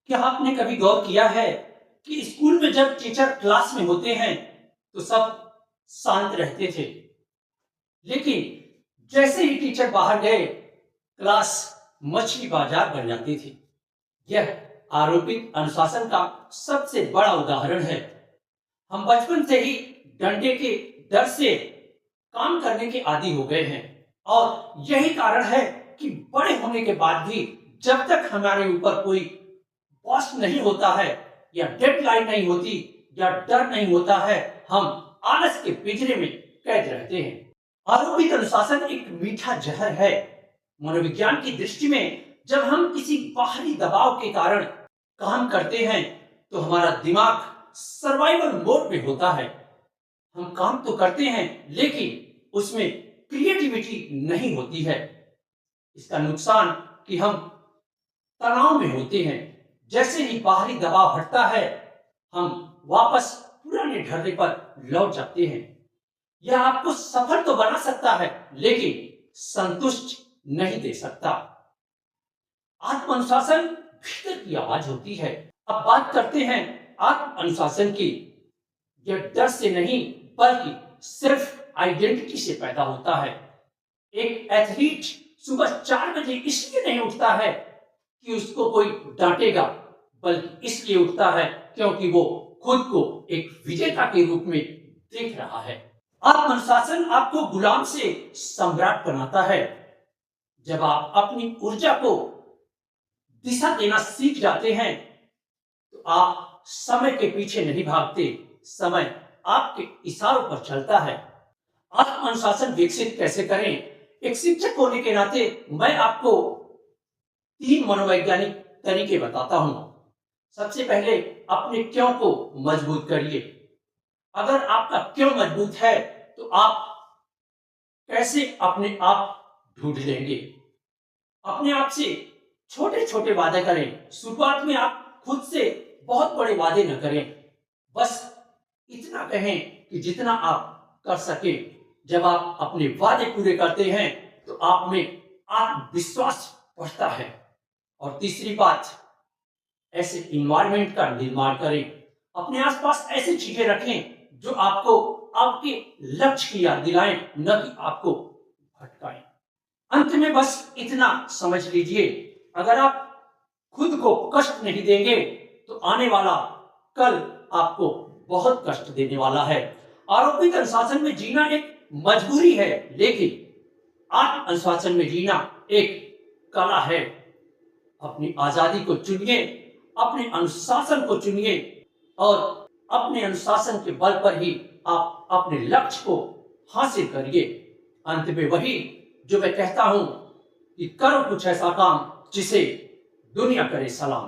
क्या आपने कभी गौर किया है कि स्कूल में जब टीचर क्लास में होते हैं तो सब शांत रहते थे, लेकिन जैसे ही टीचर बाहर गए क्लास मछली बाजार बन जाती थी। यह आरोपित अनुशासन का सबसे बड़ा उदाहरण है। हम बचपन से ही डंडे के डर से काम करने के आदी हो गए हैं और यही कारण है कि बड़े होने के बाद भी जब तक हमारे ऊपर कोई बॉस नहीं होता है या डेडलाइन नहीं होती या डर नहीं होता है, हम आलस के पिंजरे में कैद रहते हैं। आरोपित अनुशासन एक मीठा जहर है। मनोविज्ञान की दृष्टि में जब हम किसी बाहरी दबाव के कारण काम करते हैं तो हमारा दिमाग सर्वाइवल मोड में होता है। हम काम तो करते हैं लेकिन उसमें क्रिएटिविटी नहीं होती है। इसका नुकसान कि हम तनाव में होते हैं। जैसे ही बाहरी दबाव हटता है हम वापस पुराने ढर्रे पर लौट जाते हैं। यह आपको सफल तो बना सकता है लेकिन संतुष्ट नहीं दे सकता। आत्म अनुशासन भीतर की आवाज होती है। अब बात करते हैं आत्म अनुशासन की। यह डर से नहीं बल्कि सिर्फ आइडेंटिटी से पैदा होता है। एक एथलीट सुबह 4 बजे इसलिए नहीं उठता है कि उसको कोई डांटेगा, बल्कि इसलिए उठता है क्योंकि वो खुद को एक विजेता के रूप में देख रहा है। आत्मअनुशासन आपको गुलाम से सम्राट बनाता है। जब आप अपनी ऊर्जा को दिशा देना सीख जाते हैं तो आप समय के पीछे नहीं भागते, समय आपके इशारों पर चलता है। आत्मअनुशासन विकसित कैसे करें? एक शिक्षक होने के नाते मैं आपको 3 मनोवैज्ञानिक तरीके बताता हूं। सबसे पहले अपने क्यों को मजबूत करिए। अगर आपका क्यों मजबूत है तो आप कैसे अपने आप ढूंढ लेंगे। अपने आप से छोटे छोटे वादे करें। शुरुआत में आप खुद से बहुत बड़े वादे न करें, बस इतना कहें कि जितना आप कर सके। जब आप अपने वादे पूरे करते हैं तो आप में आत्मविश्वास बढ़ता है। और तीसरी बात, ऐसे इन्वायरमेंट का निर्माण करें। अपने आसपास ऐसी चीजें रखें जो आपको आपके लक्ष्य की याद दिलाएं, न कि आपको भटकाएं। अंत में बस इतना समझ लीजिए, अगर आप खुद को कष्ट नहीं देंगे तो आने वाला कल आपको बहुत कष्ट देने वाला है। आरोपित अनुशासन में जीना एक मजबूरी है, लेकिन आत्म अनुशासन में जीना एक कला है। अपनी आजादी को चुनिए, अपने अनुशासन को चुनिए और अपने अनुशासन के बल पर ही आप अपने लक्ष्य को हासिल करिए। अंत में वही जो मैं कहता हूं कि करो कुछ ऐसा काम जिसे दुनिया करे सलाम।